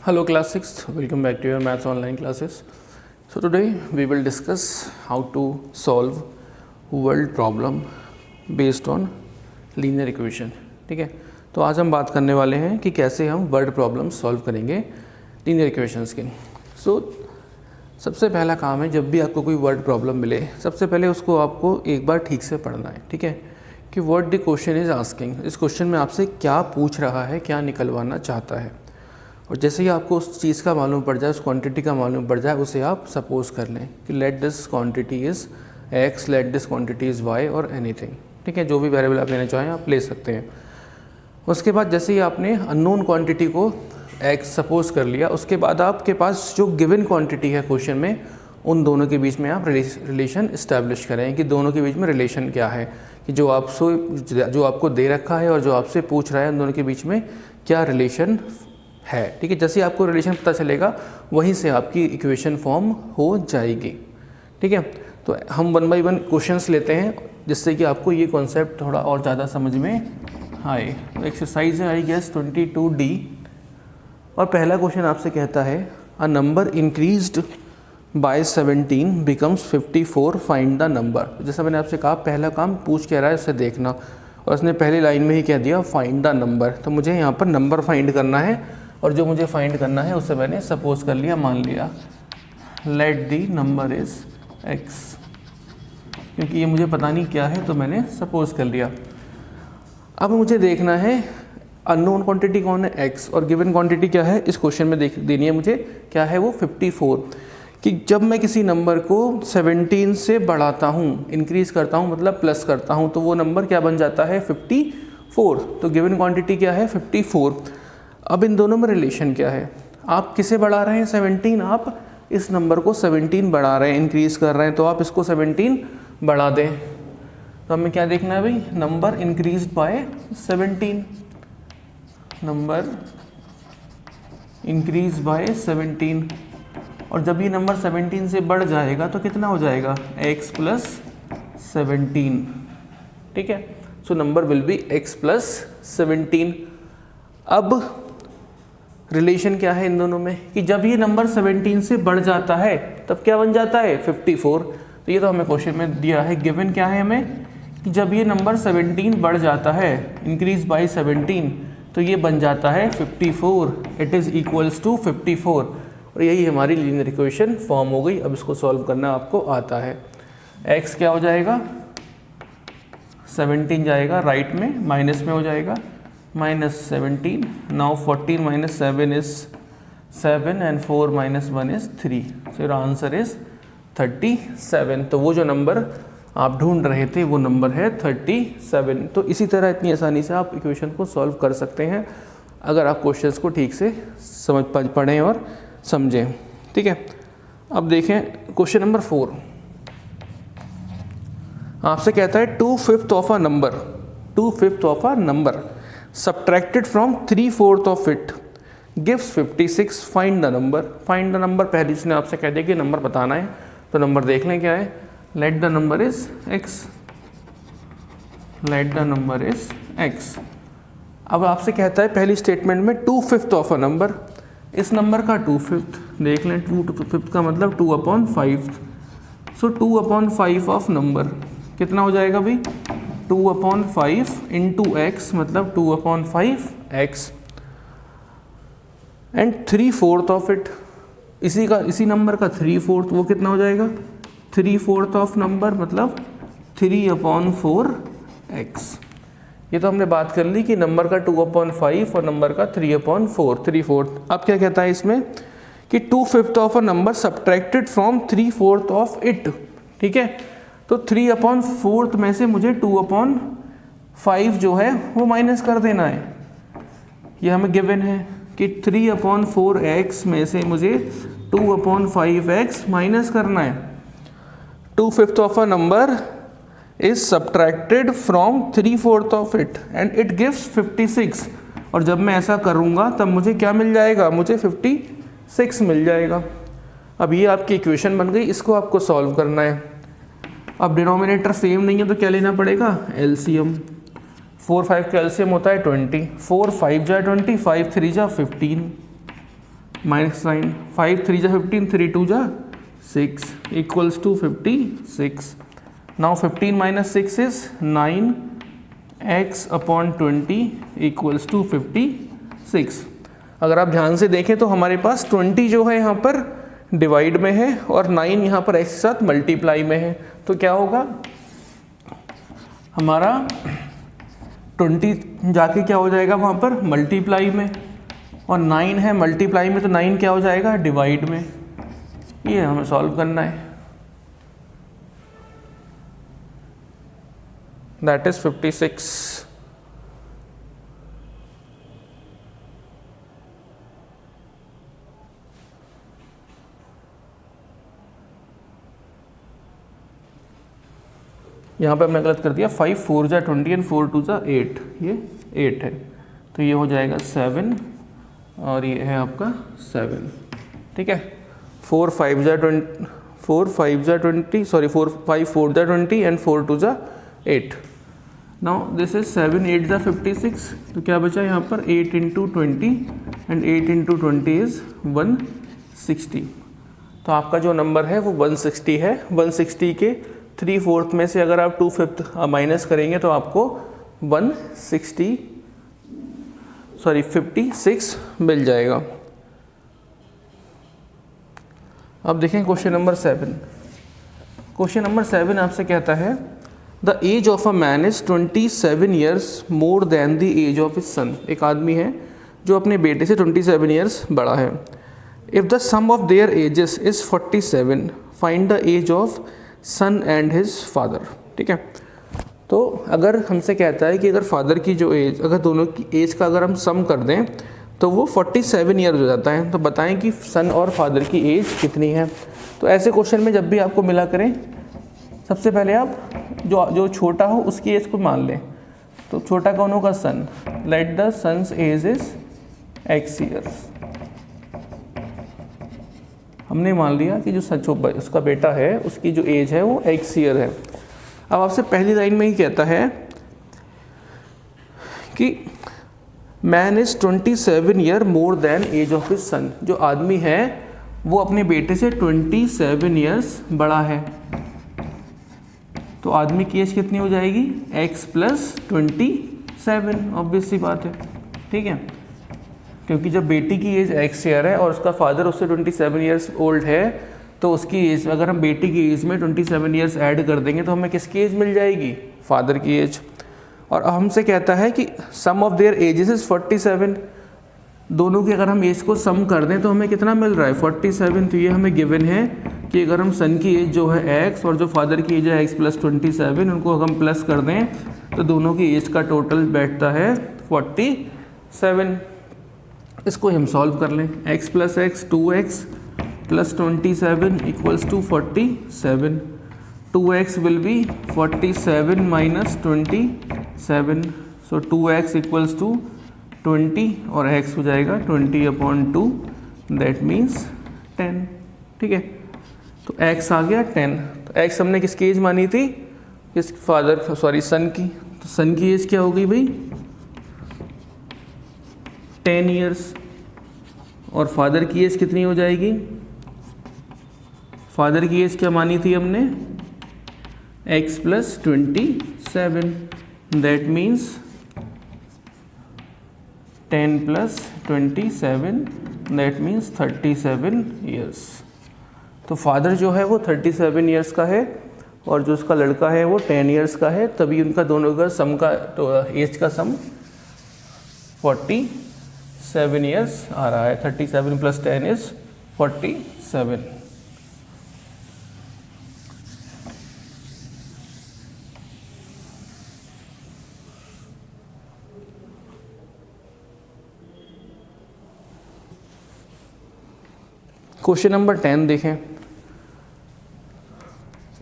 Hello class 6th, welcome back to your maths online classes. So today we will discuss how to solve world problem based on linear equation. ठीक है, तो आज हम बात करने वाले हैं कि कैसे हम वर्ड प्रॉब्लम सॉल्व करेंगे लीनियर इक्वेशंस के. सबसे पहला काम है, जब भी आपको कोई वर्ड प्रॉब्लम मिले सबसे पहले उसको आपको एक बार ठीक से पढ़ना है. ठीक है, कि what the question is asking, इस क्वेश्चन में आपसे क्या पूछ रहा है, क्या निकलवाना चाहता है. और जैसे ही आपको उस चीज़ का मालूम पड़ जाए, उस क्वांटिटी का मालूम पड़ जाए, उसे आप सपोज कर लें कि let this quantity is x, let this quantity is y और एनीथिंग. ठीक है, जो भी वेरिएबल आप लेना चाहें आप ले सकते हैं. उसके बाद जैसे ही आपने अननोन क्वांटिटी को x सपोज कर लिया, उसके बाद आपके पास जो गिवन क्वांटिटी है क्वेश्चन में, उन दोनों के बीच में आप रिलेशन इस्टेब्लिश करें कि दोनों के बीच में रिलेशन क्या है, कि जो आपको दे रखा है और जो आपसे पूछ रहा है उन दोनों के बीच में क्या रिलेशन है. ठीक है, जैसे आपको रिलेशन पता चलेगा वहीं से आपकी इक्वेशन फॉर्म हो जाएगी. ठीक है, तो हम वन बाय वन क्वेश्चंस लेते हैं जिससे कि आपको ये कॉन्सेप्ट थोड़ा और ज़्यादा समझ में आए. तो एक्सरसाइज है आई गेस 22D और पहला क्वेश्चन आपसे कहता है a number increased by 17 becomes 54, find the number. जैसा मैंने आपसे कहा पहला काम पूछ कह रहा है उसे देखना, और उसने पहली लाइन में ही कह दिया फाइंड द नंबर. तो मुझे यहाँ पर नंबर फाइंड करना है, और जो मुझे फाइंड करना है उससे मैंने सपोज कर लिया, मान लिया let the number is x, क्योंकि ये मुझे पता नहीं क्या है तो मैंने सपोज कर लिया. अब मुझे देखना है अननोन क्वांटिटी कौन है x, और गिवन क्वांटिटी क्या है इस क्वेश्चन में देनी है मुझे, क्या है वो 54. कि जब मैं किसी नंबर को 17 से बढ़ाता हूँ, इंक्रीज़ करता हूँ मतलब प्लस करता हूँ, तो वो नंबर क्या बन जाता है 54. तो गिवन क्वांटिटी क्या है 54. अब इन दोनों में रिलेशन क्या है, आप किसे बढ़ा रहे हैं 17, आप इस नंबर को 17 बढ़ा रहे हैं, इंक्रीज़ कर रहे हैं, तो आप इसको 17 बढ़ा दें. तो हमें क्या देखना है भाई, number increased by 17, number increase by 17. और जब ये नंबर 17 से बढ़ जाएगा तो कितना हो जाएगा x प्लस 17. ठीक है, so number will be x plus 17. अब रिलेशन क्या है इन दोनों में, कि जब ये नंबर 17 से बढ़ जाता है तब क्या बन जाता है 54. तो ये तो हमें क्वेश्चन में दिया है, गिवन क्या है हमें, कि जब ये नंबर 17 बढ़ जाता है इंक्रीज बाय 17, तो ये बन जाता है 54, इट इज़ इक्वल्स टू 54. और यही हमारी लीनियर इक्वेशन फॉर्म हो गई. अब इसको सॉल्व करना आपको आता है. x क्या हो जाएगा, 17 जाएगा राइट में, माइनस में हो जाएगा, -17. Now 14 - 7 is 7 and 4 - 1 is 3. So your answer is 37. तो वो जो नंबर आप ढूंढ रहे थे वो नंबर है 37. तो इसी तरह इतनी आसानी से आप इक्वेशन को सॉल्व कर सकते हैं अगर आप क्वेश्चंस को ठीक से पढ़ें और समझें. ठीक है, अब देखें क्वेश्चन नंबर 4. आपसे कहता है 2/5 of a number, 2/5 of a number subtracted from 3/4 of it gives 56, find the number. find the number पहले इसने आपसे कह दिया कि नंबर बताना है, तो नंबर देख लें क्या है, let the number is x, let the number is x. अब आपसे कहता है पहली स्टेटमेंट में 2/5 ऑफ अ नंबर, इस नंबर का 2/5 देख लें, 2/5 का मतलब 2/5. सो 2/5 ऑफ नंबर कितना हो जाएगा भाई, 2/5 इंटू x मतलब 2/5x, एंड 3/4 ऑफ इट, इसी नंबर का 3/4, वो कितना हो जाएगा 3/4 ऑफ नंबर मतलब 3/4x. ये तो हमने बात कर ली कि नंबर का 2/5 और नंबर का 3/4, 3/4. अब क्या कहता है इसमें कि 2/5 of a number subtracted from 3/4 of it. ठीक है, तो 3/4 में से मुझे 2/5 जो है वो माइनस कर देना है. ये हमें गिवन है कि 3/4x में से मुझे 2/5x माइनस करना है. 2/5 of a number is subtracted from 3/4 of it and it gives 56. और जब मैं ऐसा करूँगा तब मुझे क्या मिल जाएगा, मुझे 56 मिल जाएगा. अब ये आपकी इक्वेशन बन गई, इसको आपको सॉल्व करना है. अब डिनोमिनेटर सेम नहीं है तो क्या लेना पड़ेगा, एलसीएम. 4 5 का एलसीएम होता है 20, 4 5 जा 20, 5 3 जा 15, -9, 5 3 जा 15, 3 2 जा 6 equals to 56. Now 15 minus 6 is 9 x upon 20 equals to 56. अगर आप ध्यान से देखें तो हमारे पास 20 जो है यहाँ पर डिवाइड में है और 9 यहाँ पर x के साथ मल्टीप्लाई में है, तो क्या होगा हमारा 20 जाके क्या हो जाएगा वहाँ पर मल्टीप्लाई में, और 9 है मल्टीप्लाई में, तो 9 क्या हो जाएगा डिवाइड में। ये हमें सॉल्व करना है, दैट इज 56। यहाँ पे हमने गलत कर दिया, 5 4 जा 20 एंड 4 2 जा 8, ये 8 है, तो ये हो जाएगा 7 और ये है आपका 7, ठीक है। 4 5 जा 20, 4 5 जा 20, सॉरी 4 5 4 जा 20 एंड 4 2 जा 8। नाउ दिस इज 7 8 जा 56, तो क्या बचा यहाँ पर 8 इंटू 20 एंड 8 इंटू 20 इज 160। तो आपका जो नंबर है वो 160 है। 160 के 3/4 में से अगर आप 2/5 माइनस करेंगे तो आपको 56 मिल जाएगा। अब देखें क्वेश्चन नंबर 7। क्वेश्चन नंबर 7 आपसे कहता है the age of a man is 27 years more than the age of his son. एक आदमी है जो अपने बेटे से 27 ईयर्स बड़ा है। If the sum of their ages is 47, find the age of son and his father. ठीक है, तो अगर हमसे कहता है कि अगर फादर की जो एज, अगर दोनों की एज का अगर हम सम कर दें तो वो 47 ईयर्स हो जाता है, तो बताएं कि सन और फादर की एज कितनी है। तो ऐसे क्वेश्चन में जब भी आपको मिला करें, सबसे पहले आप जो छोटा हो उसकी एज को मान लें। तो छोटा कौन होगा? Son. Let the sons age is x years. हमने मान लिया कि जो उसका बेटा है उसकी जो एज है वो x ईयर है। अब आपसे पहली लाइन में ही कहता है कि man is 27 year more than age of his son. जो आदमी है वो अपने बेटे से 27 ईयर्स बड़ा है, तो आदमी की एज कितनी हो जाएगी? x plus 27। ऑब्वियस सी बात है, ठीक है, क्योंकि जब बेटी की एज x ईयर है और उसका फादर उससे 27 ईयर्स ओल्ड है, तो उसकी एज, अगर हम बेटी की एज में 27 ईयर्स ऐड कर देंगे तो हमें किसकी एज मिल जाएगी? फादर की एज। और हमसे कहता है कि सम ऑफ देयर एजेस इज 47। दोनों की अगर हम एज को सम कर दें तो हमें कितना मिल रहा है? 47। तो ये हमें गिवन है कि अगर हम सन की एज जो है x और जो फादर की एज है x प्लस 27, उनको अगर हम प्लस कर दें तो दोनों की एज का टोटल बैठता है 47। इसको हम सॉल्व कर लें। x plus x 2x plus 27 equals to 47। 2x will be 47 minus 27, so 2x equals to 20 और x हो जाएगा 20/2, दैट मीन्स 10। ठीक है, तो x आ गया 10। तो x हमने किसकी एज मानी थी? इस फादर, सॉरी सन की। तो सन की एज क्या हो गई भाई? 10 ईयर्स। और फादर की एज कितनी हो जाएगी? फादर की एज क्या मानी थी हमने? x plus 27, that means 10 plus 27, that means 37 years. तो फादर जो है वो 37 ईयर्स का है और जो उसका लड़का है वो 10 ईयर्स का है, तभी उनका दोनों का सम का एज का सम 47 ईयर्स आ रहा है। 37 प्लस 10 इज 47। क्वेश्चन नंबर 10 देखें।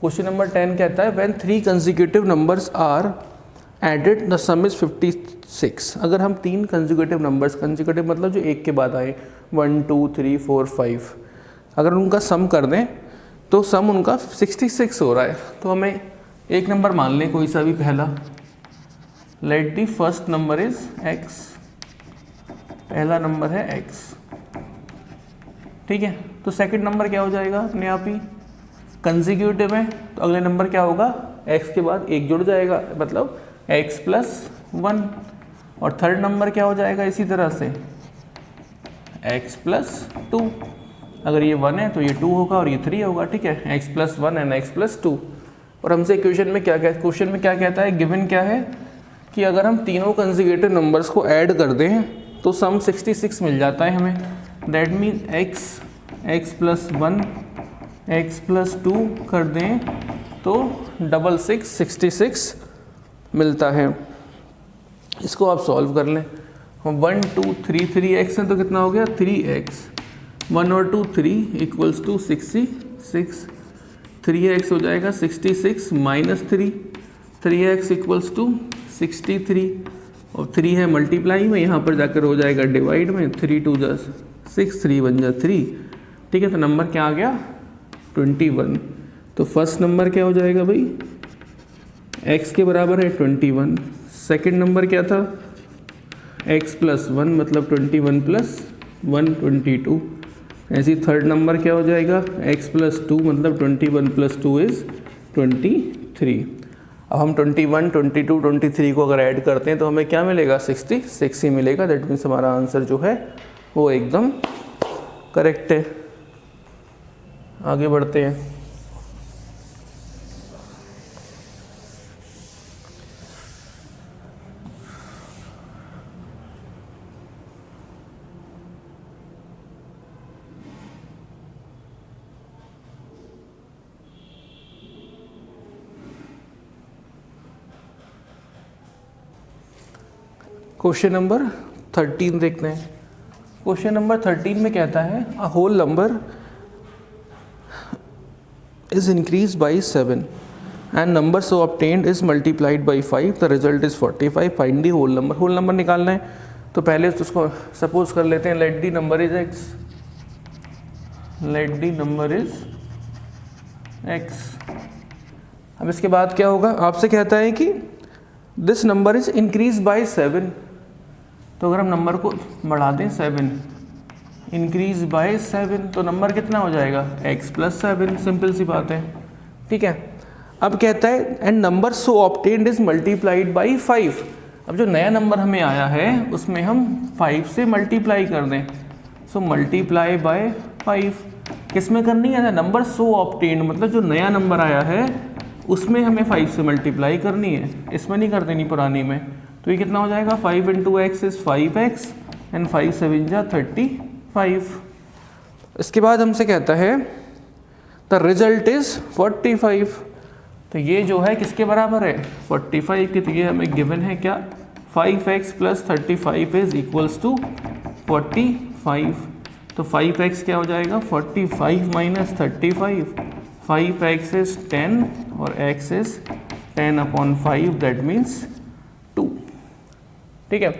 क्वेश्चन नंबर 10 कहता है when 3 consecutive numbers are added the sum is 56। अगर हम 3 कंसेक्यूटिव नंबर्स, कंसेक्यूटिव मतलब जो एक के बाद आए, 1 2 3 4 5, अगर उनका सम कर दें तो सम उनका 66 हो रहा है। तो हमें एक नंबर मान लें, कोई सा भी पहला। Let the first number is x। पहला नंबर है x। ठीक है। तो सेकंड नंबर क्या हो जाएगा अपने आप ही, कंसेक्यूटिव है तो अगले नंबर क्या होगा, x के बाद 1 जुड़ जाएगा, मतलब x+1। और थर्ड नंबर क्या हो जाएगा इसी तरह से x+2। अगर ये 1 है तो ये 2 होगा और ये 3 होगा, ठीक है, x+1 एंड x+2। और हमसे क्वेश्चन में क्या कहता है, गिवन क्या है कि अगर हम तीनों कंसेक्यूटिव नंबर्स को ऐड कर दें तो सम 66 मिल जाता है हमें। दैट मीन x+1 x+2 कर दें तो 66 मिलता है। इसको आप सॉल्व कर लें। 1 2 3 3x है तो कितना हो गया 3x, 1 और 2 3 इक्वल्स टू 66, 3x हो जाएगा 66 माइनस 3, 3x इक्वल्स टू 63 और 3 है मल्टीप्लाई में, यहाँ पर जाकर हो जाएगा डिवाइड में, 3 2 जा 6, 3 1 जा 3, ठीक है। तो नंबर क्या आ गया 21। तो फर्स्ट नंबर क्या हो जाएगा भाई, x के बराबर है 21। सेकंड नंबर क्या था x+1 मतलब 21 + 1 22। ऐसे ही थर्ड नंबर क्या हो जाएगा x+2 मतलब 21 + 2 इज़ 23। अब हम 21 22 23 को अगर ऐड करते हैं तो हमें क्या मिलेगा 66 ही मिलेगा। दैट मीन्स हमारा आंसर जो है वो एकदम करेक्ट है। आगे बढ़ते हैं। क्वेश्चन नंबर 13 देखते हैं। क्वेश्चन नंबर 13 में कहता है a whole number is increase by 7 and number so obtained is multiplied by 5, the result is 45, find the whole number. Whole number निकालना है तो पहले तो उसको सपोज कर लेते हैं let the number is x, let the number is x। अब इसके बाद क्या होगा, आपसे कहता है कि this number is increase by 7, तो अगर हम नंबर को बढ़ा दें 7, इंक्रीज बाय 7 तो नंबर कितना हो जाएगा x+7, सिंपल सी बात है, ठीक है। अब कहता है and number so obtained is multiplied by 5। अब जो नया नंबर हमें आया है उसमें हम 5 से मल्टीप्लाई कर दें, सो मल्टीप्लाई बाय 5। किस में करनी है, नंबर सो ऑब्टेन्ड मतलब जो नया नंबर आया है उसमें हमें 5 से मल्टीप्लाई करनी है, इसमें नहीं कर देनी पुरानी में। तो ये कितना हो जाएगा 5 × x इज 5x एंड 5 7 जा 35। इसके बाद हमसे कहता है द रिजल्ट इज 45। तो ये जो है किसके बराबर है 45 की, तो ये हमें गिवन है क्या 5x + 35 इज इक्वल्स टू 45। तो 5x क्या हो जाएगा 45 माइनस 35, 5x इज 10 और x इज 10/5 दैट मीन्स 2, ठीक है।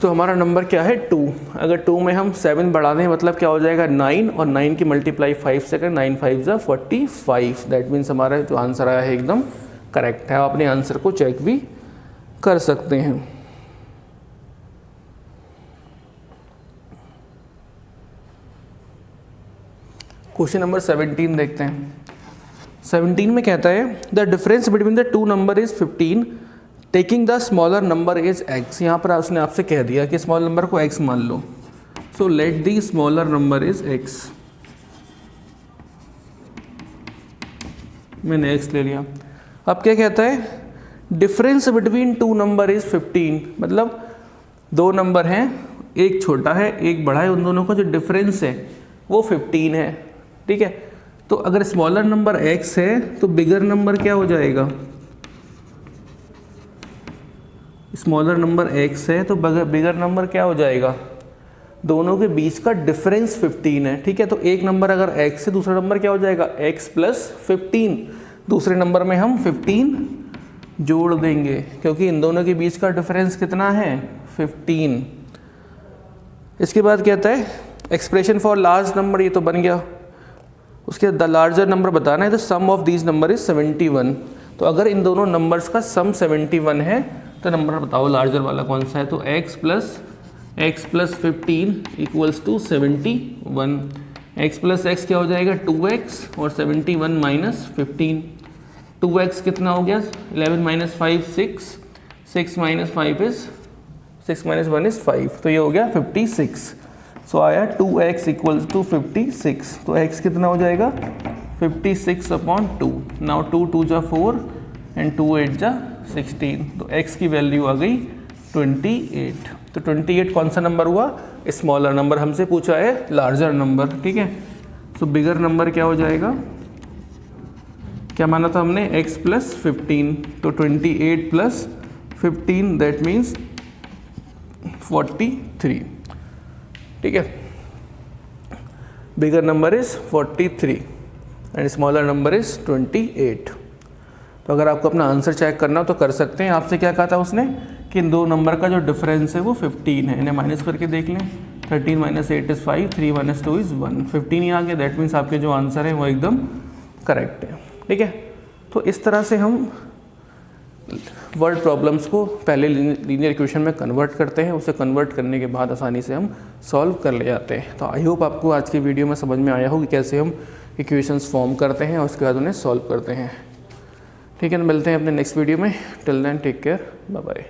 तो हमारा नंबर क्या है 2। अगर 2 में हम 7 बढ़ा दें मतलब क्या हो जाएगा 9, और 9 की मल्टीप्लाई 5 से करें 9 5 जा 45। दैट मीन्स हमारा जो आंसर आया है एकदम करेक्ट है। आप अपने आंसर को चेक भी कर सकते हैं। क्वेश्चन नंबर 17 देखते हैं। 17 में कहता है the difference between the two number is 15 taking the smaller number is x। यहाँ पर उसने आपसे कह दिया कि स्मॉल नंबर को x मान लो, so let the smaller number is x। मैंने x ले लिया। अब क्या कहता है difference between two number is 15, मतलब दो नंबर हैं, एक छोटा है एक बड़ा है, उन दोनों का जो डिफरेंस है वो 15 है, ठीक है। तो अगर स्मॉलर नंबर x है तो बिगर नंबर क्या हो जाएगा, स्मॉलर नंबर x है तो बिगर नंबर क्या हो जाएगा, दोनों के बीच का डिफरेंस 15 है, ठीक है। तो एक नंबर अगर x है दूसरा नंबर क्या हो जाएगा x + 15, दूसरे नंबर में हम 15 जोड़ देंगे क्योंकि इन दोनों के बीच का डिफरेंस कितना है 15। इसके बाद कहता है एक्सप्रेशन फॉर लार्ज नंबर, ये तो बन गया। उसके द लार्जर नंबर बताना है, the sum of these number is 71। तो अगर इन दोनों नंबर्स का सम 71 है तो नंबर बताओ लार्जर वाला कौन सा है। तो x + 15 = 71। 1, x प्लस एक्स क्या हो जाएगा 2x और 71 माइनस 15, 2x कितना हो गया 11 minus 5 6, 6 minus 5 is 6 minus 1 is 5, तो ये हो गया 56। सो आया 2x इक्वल्स टू 56, तो x कितना हो जाएगा 56 अपॉन 2। नाउ 2 2 जा 4 एंड 2 8 जा 16, तो x की वैल्यू आ गई 28। तो 28 कौन सा नंबर हुआ, स्मॉलर नंबर, हमसे पूछा है लार्जर नंबर, ठीक है। सो बिगर नंबर क्या हो जाएगा, क्या माना था हमने x प्लस 15, तो 28 प्लस 15 दैट मीन्स 43, ठीक है। Bigger number is 43 and smaller number is 28। तो अगर आपको अपना आंसर चेक करना हो तो कर सकते हैं। आपसे क्या कहा था उसने कि इन दो नंबर का जो डिफरेंस है वो 15 है, इन्हें माइनस करके देख लें। 13 माइनस 8 इज़ 5, 3 माइनस 2 इज़ 1, 15 ही आ गया, दैट मीन्स आपके जो आंसर है वो एकदम करेक्ट है, ठीक है। तो इस तरह से हम वर्ड प्रॉब्लम्स को पहले लीनियर इक्वेशन में कन्वर्ट करते हैं, उसे कन्वर्ट करने के बाद आसानी से हम सॉल्व कर ले जाते हैं। तो आई होप आपको आज की वीडियो में समझ में आया हो कि कैसे हम इक्वेशंस फॉर्म करते हैं और उसके बाद उन्हें सॉल्व करते हैं, ठीक है। मिलते हैं अपने नेक्स्ट वीडियो में, till then take care, bye bye.